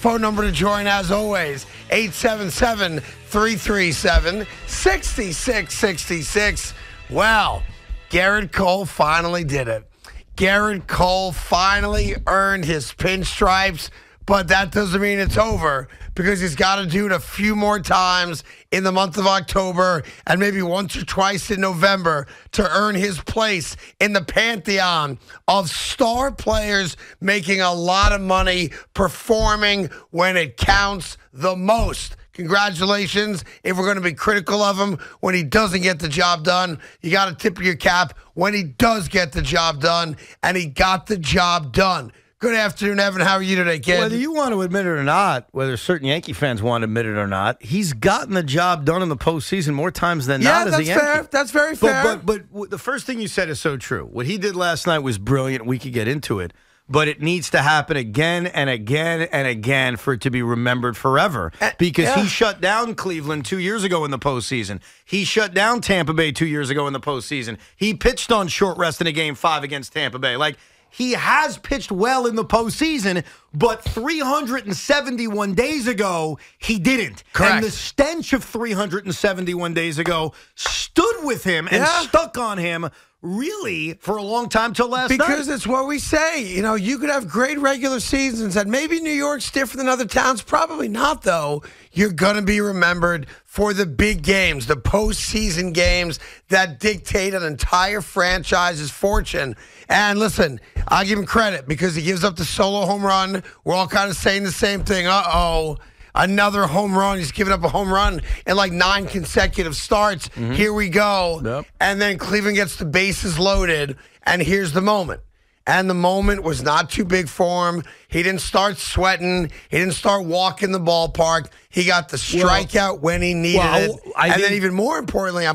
phone number to join, as always, 877-337-6666. Well, Gerrit Cole finally did it. Gerrit Cole finally earned his pinstripes, but that doesn't mean it's over, because he's got to do it a few more times in the month of October and maybe once or twice in November to earn his place in the pantheon of star players making a lot of money, performing when it counts the most. Congratulations. If we're going to be critical of him when he doesn't get the job done, you got to tip your cap when he does get the job done, and he got the job done. Good afternoon, Evan. How are you today, kid? Whether you want to admit it or not, whether certain Yankee fans want to admit it or not, he's gotten the job done in the postseason more times than not as a Yankee. Yeah, that's fair. That's very fair. But the first thing you said is so true. What he did last night was brilliant. We could get into it. But it needs to happen again and again and again for it to be remembered forever. Because he shut down Cleveland 2 years ago in the postseason. He shut down Tampa Bay 2 years ago in the postseason. He pitched on short rest in a Game 5 against Tampa Bay. He has pitched well in the postseason, but 371 days ago, he didn't. Correct. And the stench of 371 days ago stood with him and stuck on him really for a long time till last night. Because it's what we say. You know, you could have great regular seasons, and maybe New York's different than other towns. Probably not, though. You're going to be remembered for the big games, the postseason games that dictate an entire franchise's fortune. And listen, I'll give him credit because he gives up the solo home run. We're all kind of saying the same thing. Uh-oh. Another home run. He's given up a home run in 9 consecutive starts. Mm-hmm. Here we go. Yep. And then Cleveland gets the bases loaded, and here's the moment. And the moment was not too big for him. He didn't start sweating. He didn't start walking the ballpark. He got the strikeout when he needed it. And then even more importantly, I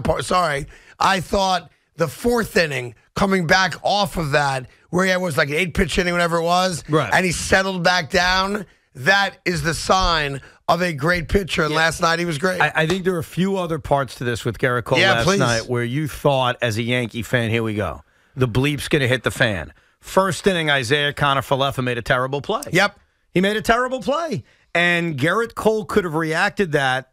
thought the fourth inning, coming back off of that, where he was an 8-pitch inning, whatever it was, and he settled back down, that is the sign of a great pitcher, and last night he was great. I think there are a few other parts to this with Gerrit Cole last night where you thought, as a Yankee fan, here we go, the bleep's going to hit the fan. First inning, Isaiah Connor-Falefa made a terrible play. Yep. He made a terrible play. And Gerrit Cole could have reacted to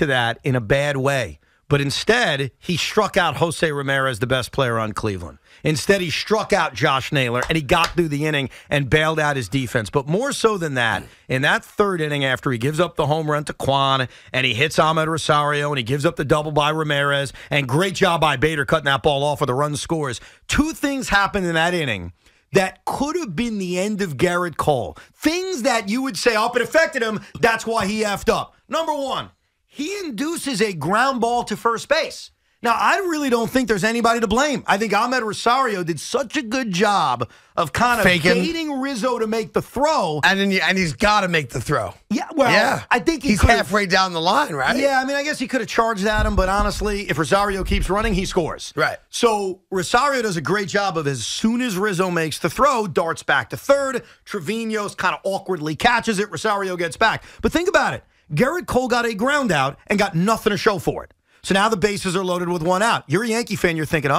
that in a bad way. But instead, he struck out Jose Ramirez, the best player on Cleveland. Instead, he struck out Josh Naylor, and he got through the inning and bailed out his defense. But more so than that, in that third inning after he gives up the home run to Kwan, and he hits Ahmed Rosario, and he gives up the double by Ramirez, and great job by Bader cutting that ball off with the run scores. Two things happened in that inning that could have been the end of Gerrit Cole. Things that you would say, it affected him, that's why he effed up. Number one, he induces a ground ball to first base. Now, I really don't think there's anybody to blame. I think Ahmed Rosario did such a good job of kind of baiting Rizzo to make the throw. And he's got to make the throw. Yeah, I think he's halfway down the line, right? Yeah, I guess he could have charged at him, but honestly, if Rosario keeps running, he scores. Right. So Rosario does a great job of, as soon as Rizzo makes the throw, darts back to third. Trevino's kind of awkwardly catches it. Rosario gets back. But think about it. Gerrit Cole got a ground out and got nothing to show for it. So now the bases are loaded with one out. You're a Yankee fan. You're thinking,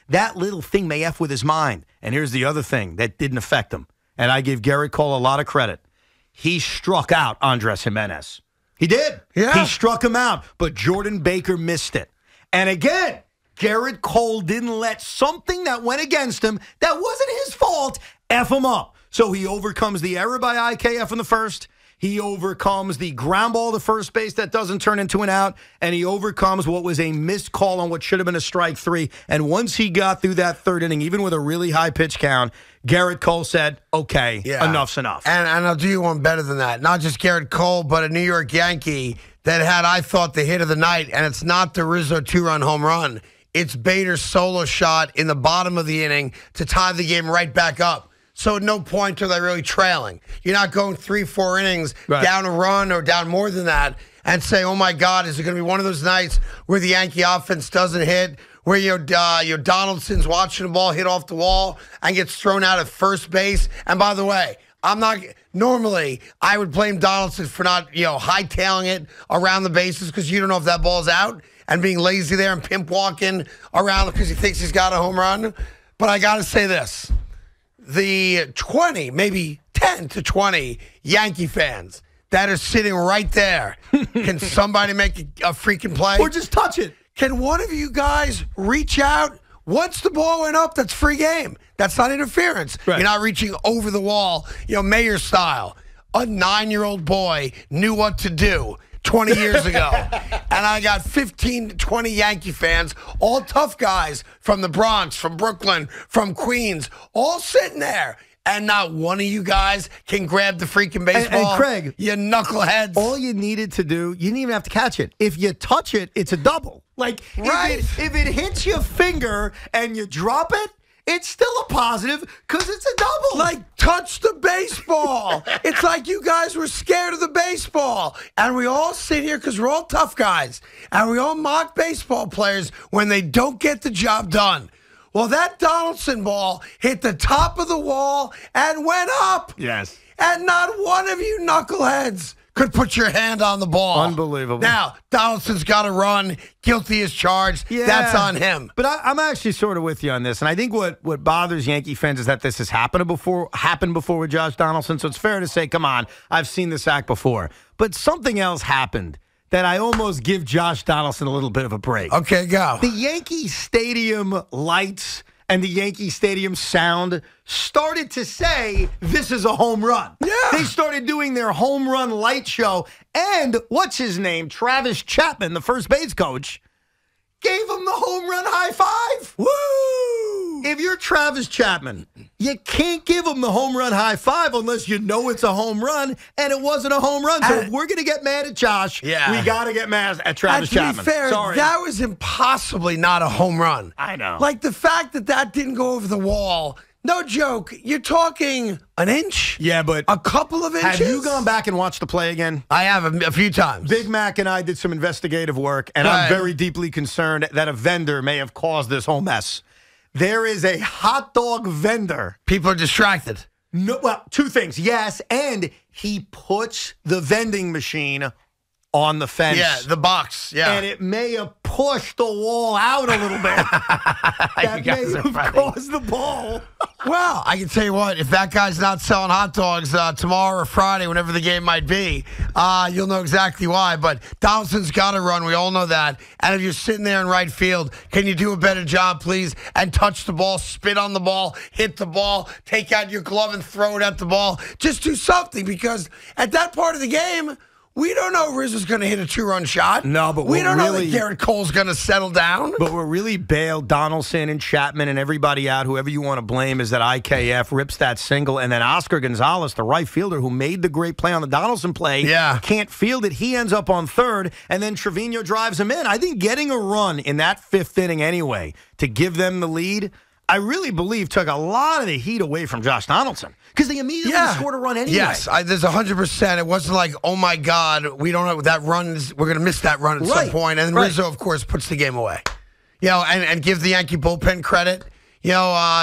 that little thing may F with his mind. And here's the other thing that didn't affect him. And I give Gerrit Cole a lot of credit. He struck out Andres Jimenez. He did. Yeah. He struck him out, but Jordan Baker missed it. And again, Gerrit Cole didn't let something that went against him that wasn't his fault F him up. So he overcomes the error by IKF in the first. He overcomes the ground ball to first base that doesn't turn into an out, and he overcomes what was a missed call on what should have been a strike three. And once he got through that third inning, even with a really high pitch count, Gerrit Cole said, okay, enough's enough. And I'll do you one better than that. Not just Gerrit Cole, but a New York Yankee that had, I thought, the hit of the night, and it's not the Rizzo 2-run home run. It's Bader's solo shot in the bottom of the inning to tie the game right back up. So at no point are they really trailing. You're not going 3-4 innings down a run or down more than that and say, oh, my God, is it going to be one of those nights where the Yankee offense doesn't hit, where your Donaldson's watching the ball hit off the wall and gets thrown out at first base? And by the way, normally I would blame Donaldson for not, hightailing it around the bases because you don't know if that ball's out and being lazy there and pimp walking around because he thinks he's got a home run. But I got to say this. the 20, maybe 10 to 20 Yankee fans that are sitting right there, can somebody make a freaking play? Or just touch it. Can one of you guys reach out? Once the ball went up, that's free game. That's not interference. Right. You're not reaching over the wall, Mayor style. A 9-year-old boy knew what to do 20 years ago. And I got 15 to 20 Yankee fans, all tough guys from the Bronx, from Brooklyn, from Queens, all sitting there. And not one of you guys can grab the freaking baseball. And Craig, you knuckleheads. All you needed to do, you didn't even have to catch it. If you touch it, it's a double. Like, right. if it hits your finger and you drop it, it's still a positive because it's a double. Like, touch the baseball. It's like you guys were scared of the baseball. And we all sit here because we're all tough guys. And we all mock baseball players when they don't get the job done. Well, that Donaldson ball hit the top of the wall and went up. Yes. And not one of you knuckleheads could put your hand on the ball. Unbelievable. Now, Donaldson's got to run. Guilty as charged. Yeah. That's on him. But I'm actually sort of with you on this. And I think what bothers Yankee fans is that this has happened before with Josh Donaldson. So it's fair to say, come on, I've seen this act before. But something else happened that I almost give Josh Donaldson a little bit of a break. Okay, go. The Yankee Stadium lights and the Yankee Stadium sound started to say, this is a home run. Yeah. They started doing their home run light show. And what's his name? Travis Chapman, the first base coach, gave him the home run high five. Woo! If you're Travis Chapman, you can't give him the home run high five unless you know it's a home run, and it wasn't a home run. So if we're going to get mad at Josh, we got to get mad at Travis Chapman. To be fair, Sorry. that was impossibly not a home run. I know. Like, the fact that didn't go over the wall, no joke, you're talking an inch? Yeah, but a couple of inches? have you gone back and watched the play again? I have a few times. Big Mac and I did some investigative work, and I'm very deeply concerned that a vendor may have caused this whole mess. There is a hot dog vendor. People are distracted. No, well, two things. Yes, and he puts the vending machine on the fence. Yeah, the box. Yeah. And it may have pushed the wall out a little bit. That may have caused the ball. Well, I can tell you what, if that guy's not selling hot dogs tomorrow or Friday, whenever the game might be, you'll know exactly why. But Donaldson's got to run. We all know that. And if you're sitting there in right field, can you do a better job, please? And touch the ball, spit on the ball, hit the ball, take out your glove and throw it at the ball. Just do something, because at that part of the game, we don't know if Rizzo's going to hit a 2-run shot. No, but we don't know that Gerrit Cole's going to settle down. But what really bailed Donaldson and Chapman and everybody out, whoever you want to blame, is that IKF rips that single, and then Oscar Gonzalez, the right fielder who made the great play on the Donaldson play, can't field it. He ends up on third, and then Trevino drives him in. I think getting a run in that fifth inning anyway to give them the lead, I really believe took a lot of the heat away from Josh Donaldson, because they immediately scored a run anyway. Yes, there's 100%. It wasn't like, oh my God, we don't know that run we're going to miss that run at some point. And Rizzo, of course, puts the game away. And give the Yankee bullpen credit.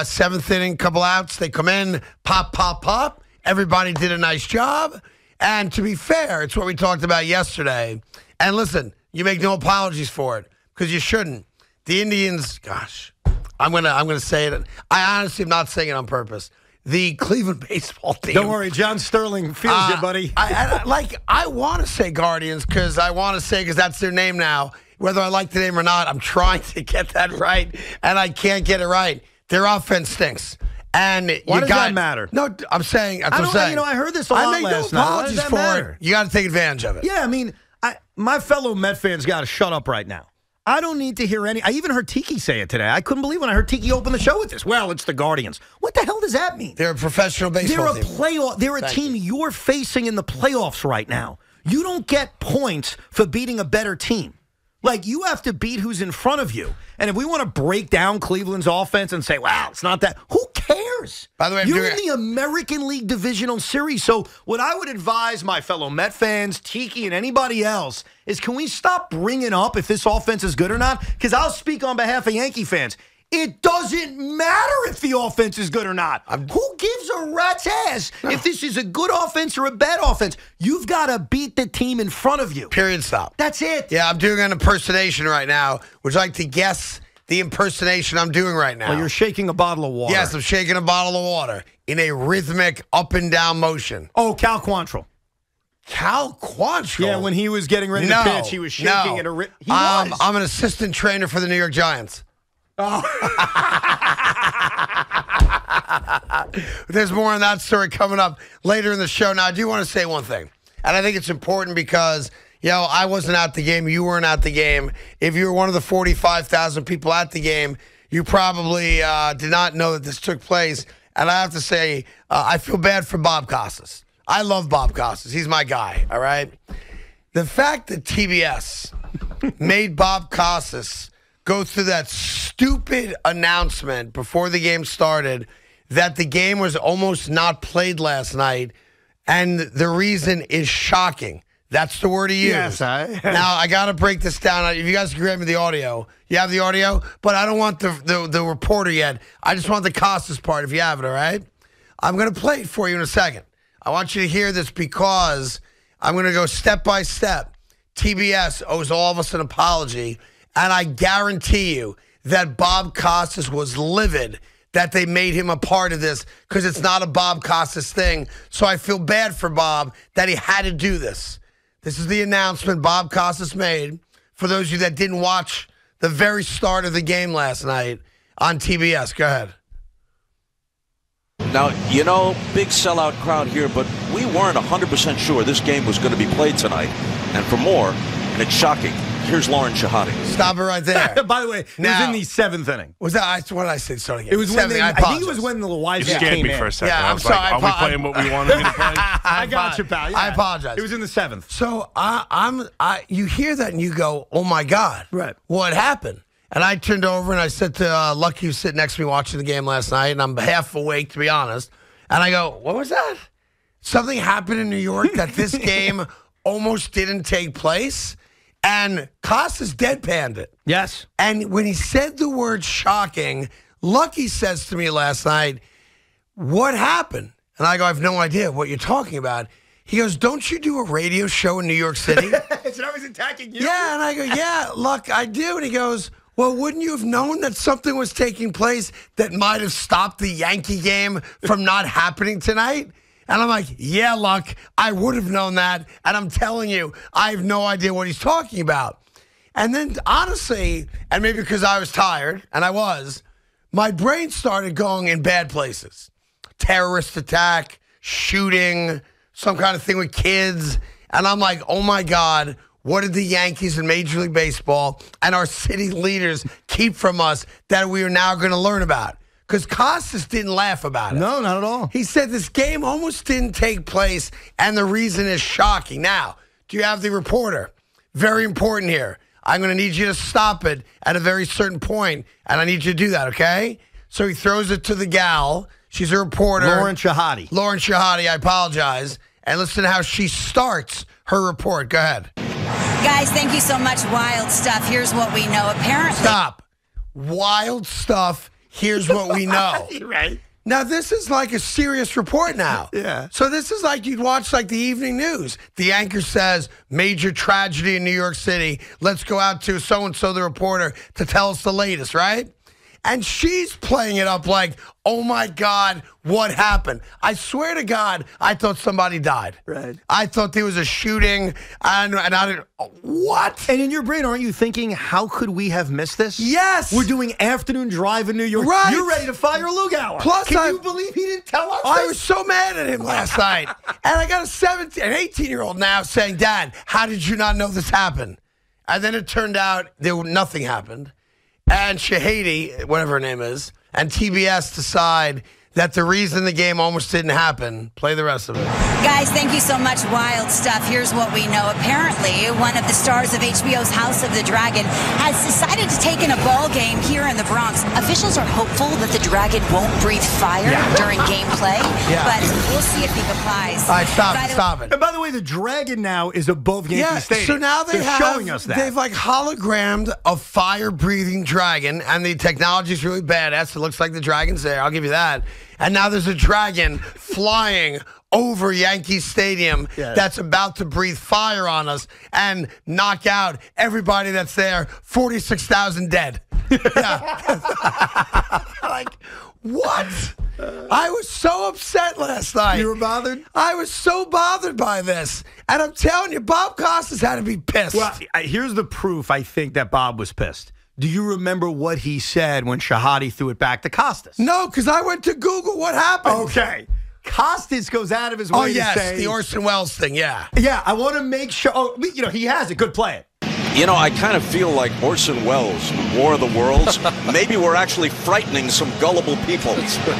Seventh inning, couple outs, they come in, pop, pop, pop. Everybody did a nice job. And to be fair, it's what we talked about yesterday. And listen, you make no apologies for it, because you shouldn't. The Indians, gosh, I'm gonna say it. I honestly am not saying it on purpose. The Cleveland baseball team. Don't worry, John Sterling feels you, buddy. I want to say Guardians because that's their name now. Whether I like the name or not, I'm trying to get that right, and I can't get it right. Their offense stinks. And why does that matter? No, I'm saying. That's what I'm saying. I heard this a lot last night. I make no apologies for it. You got to take advantage of it. Yeah, I mean, my fellow Met fans got to shut up right now. I don't need to hear any. I even heard Tiki say it today. I couldn't believe when I heard Tiki open the show with this. Well, it's the Guardians. What the hell does that mean? They're a professional baseball team. They're a team you're facing in the playoffs right now. You don't get points for beating a better team. Like, you have to beat who's in front of you. And if we want to break down Cleveland's offense and say, wow, it's not that, who cares? By the way, you're in the American League Divisional Series. So what I would advise my fellow Met fans, Tiki, and anybody else is, can we stop bringing up if this offense is good or not? Because I'll speak on behalf of Yankee fans. It doesn't matter if the offense is good or not. Who gives a rat's ass if this is a good offense or a bad offense? You've got to beat the team in front of you. Period. Stop. That's it. Yeah, I'm doing an impersonation right now. Would you like to guess the impersonation I'm doing right now. Well, you're shaking a bottle of water. Yes, I'm shaking a bottle of water in a rhythmic up and down motion. Oh, Cal Quantrill. Cal Quantrill? Yeah, when he was getting ready to pitch, he was shaking it. I'm an assistant trainer for the New York Giants. Oh. There's more on that story coming up later in the show. Now, I do want to say one thing, and I think it's important because, I wasn't at the game. You weren't at the game. If you were one of the 45,000 people at the game, you probably did not know that this took place. And I have to say, I feel bad for Bob Costas. I love Bob Costas. He's my guy, all right? The fact that TBS made Bob Costas go through that stupid announcement before the game started that the game was almost not played last night, and the reason is shocking. That's the word he used. Yes, Now, I got to break this down. If you guys can grab me the audio. You have the audio? But I don't want the reporter yet. I just want the Costas part, if you have it, all right? I'm going to play it for you in a second. I want you to hear this because I'm going to go step by step. TBS owes all of us an apology, and I guarantee you that Bob Costas was livid that they made him a part of this because it's not a Bob Costas thing. So I feel bad for Bob that he had to do this. This is the announcement Bob Costas made for those of you that didn't watch the very start of the game last night on TBS. Go ahead. Now, big sellout crowd here, but we weren't 100% sure this game was going to be played tonight. And for more, and it's shocking, here's Lauren Shahadi. Stop it right there. By the way, it was in the 7th inning. Was that what did I say? Starting it was when I think it was when the Wise scared me for a second. Yeah, I'm sorry. Are we playing what we wanted me to play? I got you, pal. Yeah. I apologize. It was in the 7th. So you hear that and you go, oh my God, right? What happened? And I turned over and I said to Lucky, who's sitting next to me watching the game last night, and I'm half awake to be honest. And I go, what was that? Something happened in New York that this game almost didn't take place. And Costas deadpanned it. Yes. And when he said the word shocking, Lucky says to me last night, what happened? And I go, I have no idea what you're talking about. He goes, don't you do a radio show in New York City? So I was attacking you? Yeah. And I go, yeah, Luck, I do. And he goes, well, wouldn't you have known that something was taking place that might have stopped the Yankee game from not happening tonight? And I'm like, yeah, Luck, I would have known that. And I'm telling you, I have no idea what he's talking about. And then, honestly, and maybe because I was tired, and I was, my brain started going in bad places. Terrorist attack, shooting, some kind of thing with kids. And I'm like, oh, my God, what did the Yankees and Major League Baseball and our city leaders keep from us that we are now going to learn about? Because Costas didn't laugh about it. No, not at all. He said this game almost didn't take place, and the reason is shocking. Now, do you have the reporter? Very important here. I'm going to need you to stop it at a very certain point, and I need you to do that, okay? So he throws it to the gal. She's a reporter. Lauren Shahadi. Lauren Shahadi, I apologize. And listen to how she starts her report. Go ahead. Guys, thank you so much. Wild stuff. Here's what we know. Apparently. Stop. Wild stuff. Here's what we know. Right. Now, this is like a serious report now. Yeah. So this is like you'd watch like the evening news. The anchor says, major tragedy in New York City. Let's go out to so-and-so, the reporter, to tell us the latest, right? And she's playing it up like, oh, my God, what happened? I swear to God, I thought somebody died. Right. I thought there was a shooting, and I didn't, what? And in your brain, aren't you thinking, how could we have missed this? Yes. We're doing afternoon drive in New York. Right. You're ready to fire Lugauer. Plus, Can you believe he didn't tell us I this? was so mad at him last night. And I got an 18-year-old now saying, Dad, how did you not know this happened? And then it turned out nothing happened. And Shahadi, whatever her name is, and TBS decide that the reason the game almost didn't happen. Play the rest of it. Guys, thank you so much. Wild stuff. Here's what we know. Apparently, one of the stars of HBO's House of the Dragon has decided to take in a ball game here in the Bronx. Officials are hopeful that the dragon won't breathe fire during gameplay, but we'll see if he complies. All right, stop it. And by the way, the dragon now is above Yankee Stadium. So now they're showing us that. They've like hologrammed a fire-breathing dragon, and the technology's really badass. It looks like the dragon's there. I'll give you that. And now there's a dragon flying over Yankee Stadium that's about to breathe fire on us and knock out everybody that's there. 46,000 dead. Like, what? I was so upset last night. You were bothered? I was so bothered by this. And I'm telling you, Bob Costas had to be pissed. Well, here's the proof I think that Bob was pissed. Do you remember what he said when Shahadi threw it back to Costas? No, because I went to Google what happened. Okay. Costas goes out of his way to say... the Orson Welles thing, yeah. Yeah, I want to make sure... Oh, he has it. Good play it. I kind of feel like Orson Welles, War of the Worlds. Maybe we're actually frightening some gullible people.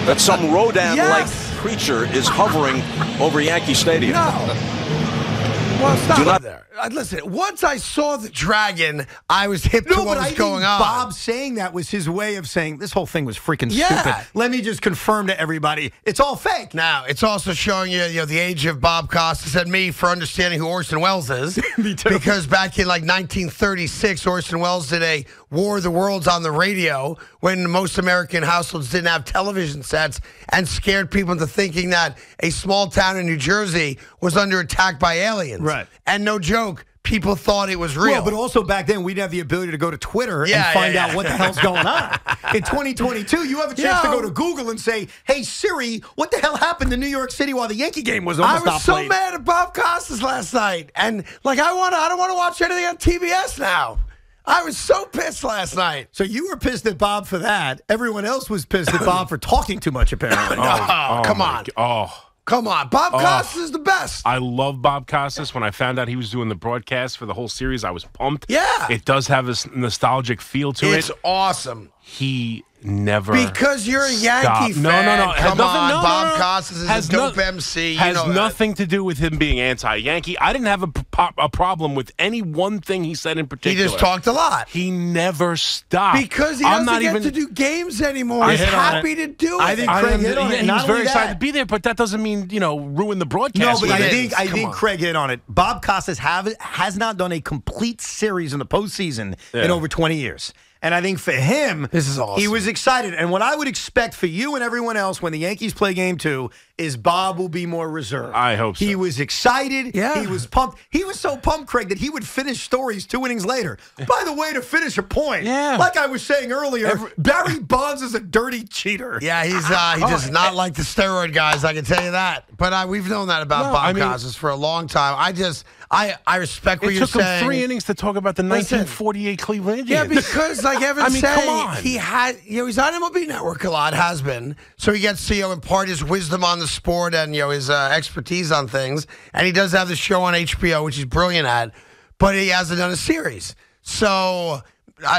That some Rodan-like creature is hovering over Yankee Stadium. No. Well, stop there. Listen, once I saw the dragon, I was hip to what was going on. Bob saying that was his way of saying this whole thing was freaking stupid. Let me just confirm to everybody, it's all fake. Now, it's also showing you, the age of Bob Costas and me for understanding who Orson Welles is. Me too. Because back in 1936, Orson Welles did a War of the Worlds on the radio when most American households didn't have television sets and scared people into thinking that a small town in New Jersey was under attack by aliens. Right. And no joke, people thought it was real. Well, but also back then, we didn't have the ability to go to Twitter and find out what the hell's going on. In 2022, you have a chance to go to Google and say, hey, Siri, what the hell happened to New York City while the Yankee game was almost not played? I was so mad at Bob Costas last night. And, I don't want to watch anything on TBS now. I was so pissed last night. So you were pissed at Bob for that. Everyone else was pissed at Bob for talking too much, apparently. Come on. Come on. Bob Costas is the best. I love Bob Costas. When I found out he was doing the broadcast for the whole series, I was pumped. Yeah. It does have a nostalgic feel to it. It's awesome. He never Because you're a Yankee fan. No. Come on. Bob Costas is a dope MC. Has nothing to do with him being anti-Yankee. I didn't have a problem with any one thing he said in particular. He just talked a lot. He never stopped. Because he doesn't get to do games anymore. He's happy to do it. I think Craig hit on it. He was very excited to be there, but that doesn't mean, ruin the broadcast. No, but I think Craig hit on it. Bob Costas has not done a complete series in the postseason in over 20 years. And I think for him, this is awesome. He was excited. And what I would expect for you and everyone else when the Yankees play Game 2 is Bob will be more reserved. I hope so. He was excited. Yeah. He was pumped. He was so pumped, Craig, that he would finish stories 2 innings later. By the way, to finish a point, like I was saying earlier, Barry Bonds is a dirty cheater. Yeah, he does not like the steroid guys, I can tell you that. But we've known that about Bob Costas for a long time. I respect what you're saying. It took him 3 innings to talk about the 1948 Cleveland Indians. Yeah, because like Evan said, come on. he had, he's on MLB Network a lot, has been. So he gets to impart his wisdom on the sport and his expertise on things. And he does have the show on HBO, which he's brilliant at. But he hasn't done a series. So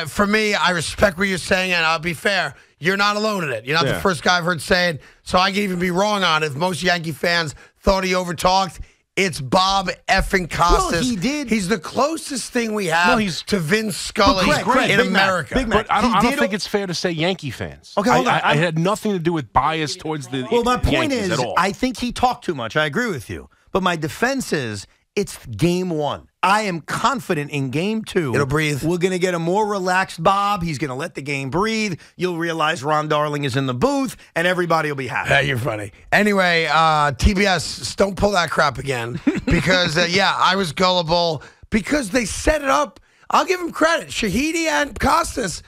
for me, I respect what you're saying, and I'll be fair. You're not alone in it. You're not the first guy I've heard say it. So I can even be wrong on it. If most Yankee fans thought he overtalked, it's Bob effing Costas. Well, he did. He's the closest thing we have to Vince Scully in America. But I don't think it's fair to say Yankee fans. Okay, hold on. I had nothing to do with bias towards the Well, my point Yankees is, at all. I think he talked too much. I agree with you. But my defense is, it's Game 1. I am confident in Game 2. It'll breathe. We're going to get a more relaxed Bob. He's going to let the game breathe. You'll realize Ron Darling is in the booth, and everybody will be happy. Yeah, you're funny. Anyway, TBS, don't pull that crap again. Because, I was gullible. Because they set it up. I'll give them credit. Shahidi and Costas,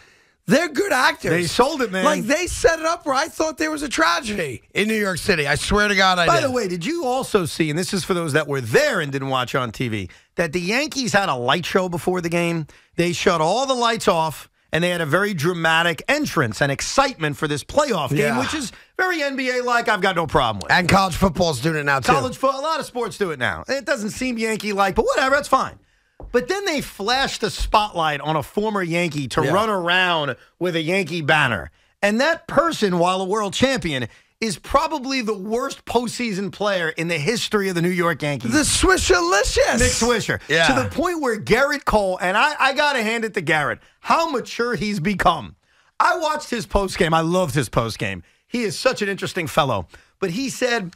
they're good actors. They sold it, man. Like, they set it up where I thought there was a tragedy in New York City. I swear to God I did. By the way, did you also see, and this is for those that were there and didn't watch on TV, that the Yankees had a light show before the game? They shut all the lights off, and they had a very dramatic entrance and excitement for this playoff game, which is very NBA-like. I've got no problem with. And college football's doing it now, too. A lot of sports do it now. It doesn't seem Yankee-like, but whatever, that's fine. But then they flashed the spotlight on a former Yankee to run around with a Yankee banner. And that person, while a world champion, is probably the worst postseason player in the history of the New York Yankees. The Swisherlicious. Nick Swisher. Yeah. To the point where Gerrit Cole, and I got to hand it to Gerrit, how mature he's become. I watched his postgame. I loved his postgame. He is such an interesting fellow. But he said,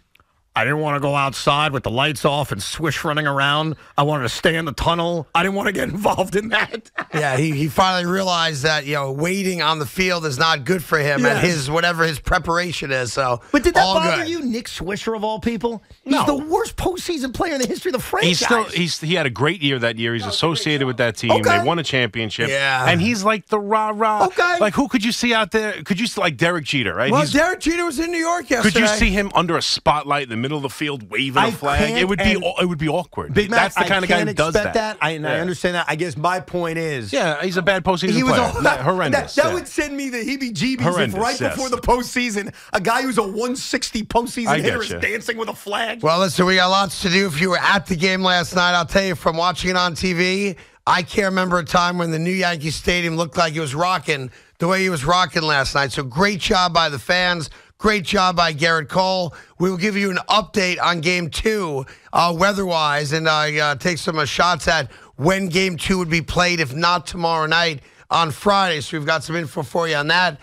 I didn't want to go outside with the lights off and Swish running around. I wanted to stay in the tunnel. I didn't want to get involved in that. Yeah, he finally realized that, waiting on the field is not good for him and whatever his preparation is. So, but did that all bother good. you, Nick Swisher of all people? He's No. the worst postseason player in the history of the franchise. He had a great year that year. He's associated with that team. Okay. They won a championship. Yeah. And he's like the rah-rah. Okay. Like, who could you see out there? Could you see, like, Derek Jeter, right? Well, Derek Jeter was in New York yesterday. Could you see him under a spotlight in the middle of the field waving a flag? It would be awkward. Big Mac, That's the kind of guy who does that. I understand that. I guess my point is, Yeah, he's a bad postseason player. Horrendous. That would send me the heebie-jeebies if Horrendous, before the postseason, a guy who's a 160 postseason hitter is dancing with a flag. Well, listen, we got lots to do. If you were at the game last night, I'll tell you from watching it on TV, I can't remember a time when the new Yankee Stadium looked like it was rocking the way he was rocking last night. So great job by the fans. Great job by Gerrit Cole. We will give you an update on Game 2 weather-wise and take some shots at when Game 2 would be played, if not tomorrow night on Friday. So we've got some info for you on that.